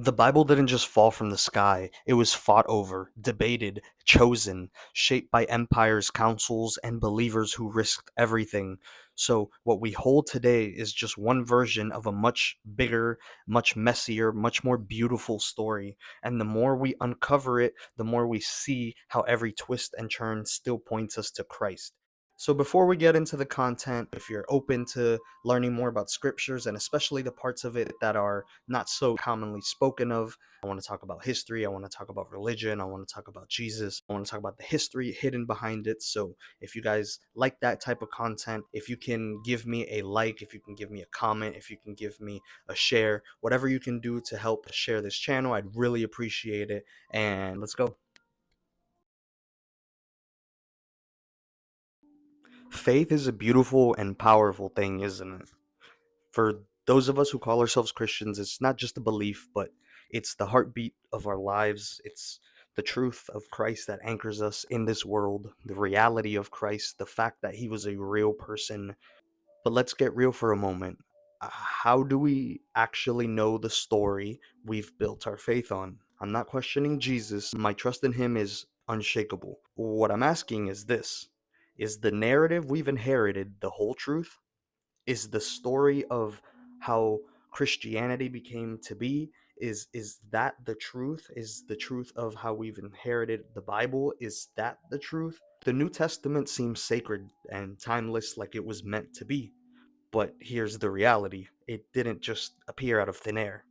The Bible didn't just fall from the sky. It was fought over, debated, chosen, shaped by empires, councils, and believers who risked everything. So, what we hold today is just one version of a much bigger, much messier, much more beautiful story. And the more we uncover it, the more we see how every twist and turn still points us to Christ. So, before we get into the content, if you're open to learning more about scriptures and especially the parts of it that are not so commonly spoken of, I want to talk about history, I want to talk about religion, I want to talk about Jesus, I want to talk about the history hidden behind it. So, if you guys like that type of content, if you can give me a like, if you can give me a comment, if you can give me a share, whatever you can do to help share this channel, I'd really appreciate it. And let's go. Faith is a beautiful and powerful thing, isn't it? For those of us who call ourselves Christians, it's not just a belief, but it's the heartbeat of our lives. It's the truth of Christ that anchors us in this world, the reality of Christ, the fact that he was a real person. But let's get real for a moment. How do we actually know the story we've built our faith on? I'm not questioning Jesus. My trust in him is unshakable. What I'm asking is this: is the narrative we've inherited the whole truth? Is the story of how Christianity became to be, is that the truth? Is the truth of how we've inherited the Bible, is that the truth? The New Testament seems sacred and timeless, like it was meant to be. But here's the reality: it didn't just appear out of thin air.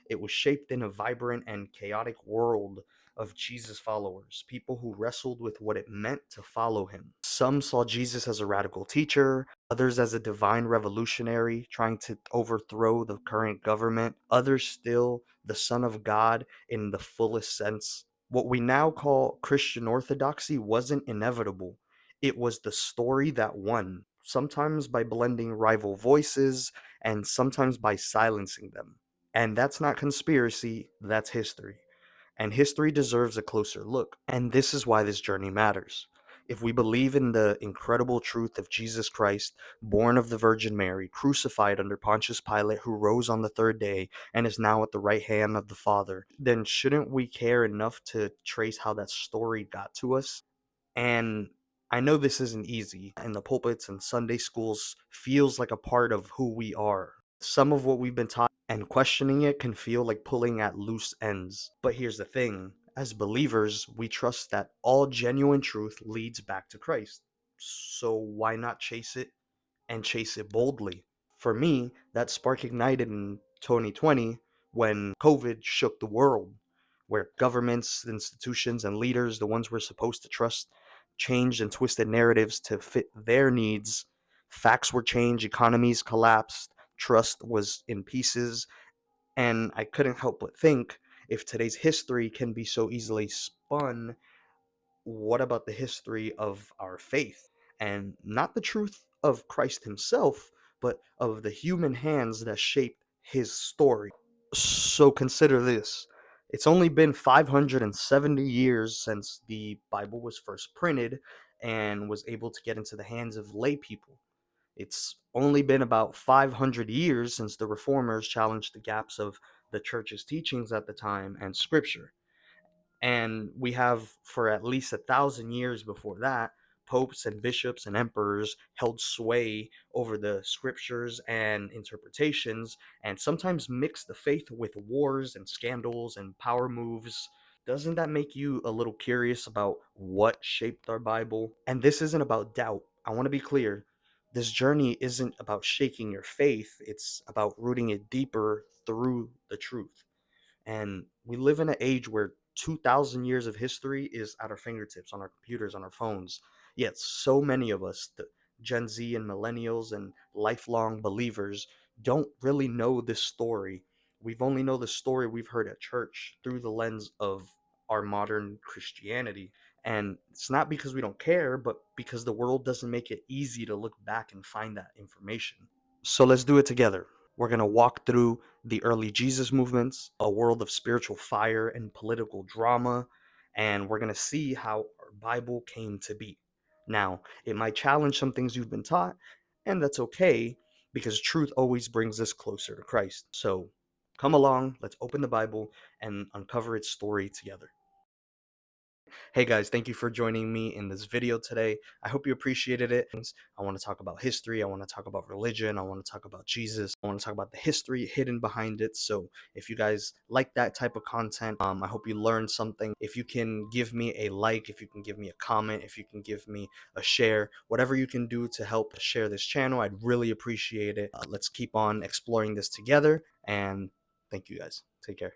It was shaped in a vibrant and chaotic world of Jesus followers, people who wrestled with what it meant to follow him. Some saw Jesus as a radical teacher, others as a divine revolutionary trying to overthrow the current government, others still the Son of God in the fullest sense. What we now call Christian orthodoxy wasn't inevitable. It was the story that won, sometimes by blending rival voices and sometimes by silencing them. And that's not conspiracy, that's history. And history deserves a closer look. And this is why this journey matters. If we believe in the incredible truth of Jesus Christ, born of the Virgin Mary, crucified under Pontius Pilate, who rose on the third day and is now at the right hand of the Father, then shouldn't we care enough to trace how that story got to us? And I know this isn't easy, and the pulpits and Sunday schools feels like a part of who we are. Some of what we've been taught and questioning it can feel like pulling at loose ends. But here's the thing: as believers, we trust that all genuine truth leads back to Christ. So why not chase it and chase it boldly? For me, that spark ignited in 2020 when COVID shook the world, where governments, institutions, and leaders, the ones we're supposed to trust, changed and twisted narratives to fit their needs. Facts were changed, economies collapsed, trust was in pieces, and I couldn't help but think, if today's history can be so easily spun, what about the history of our faith? And not the truth of Christ himself, but of the human hands that shaped his story. So consider this. It's only been 570 years since the Bible was first printed and was able to get into the hands of lay people. It's only been about 500 years since the reformers challenged the gaps of the church's teachings at the time and scripture. And we have, for at least 1,000 years before that, popes and bishops and emperors held sway over the scriptures and interpretations, and sometimes mixed the faith with wars and scandals and power moves. Doesn't that make you a little curious about what shaped our Bible? And this isn't about doubt. I want to be clear. This journey isn't about shaking your faith, it's about rooting it deeper through the truth. And we live in an age where 2,000 years of history is at our fingertips, on our computers, on our phones. Yet, so many of us, the Gen Z and millennials and lifelong believers, don't really know this story. We've only know the story we've heard at church through the lens of our modern Christianity. And it's not because we don't care, but because the world doesn't make it easy to look back and find that information. So let's do it together. We're going to walk through the early Jesus movements, a world of spiritual fire and political drama, and we're going to see how our Bible came to be. Now, it might challenge some things you've been taught, and that's okay, because truth always brings us closer to Christ. So Come along, let's open the Bible and uncover its story together. Hey guys, thank you for joining me in this video today. I hope you appreciated it. I want to talk about history, I want to talk about religion, I want to talk about Jesus, I want to talk about the history hidden behind it. So if you guys like that type of content, I hope you learned something. If you can give me a like, if you can give me a comment, if you can give me a share, whatever you can do to help share this channel, I'd really appreciate it. Let's keep on exploring this together, and thank you guys. Take care.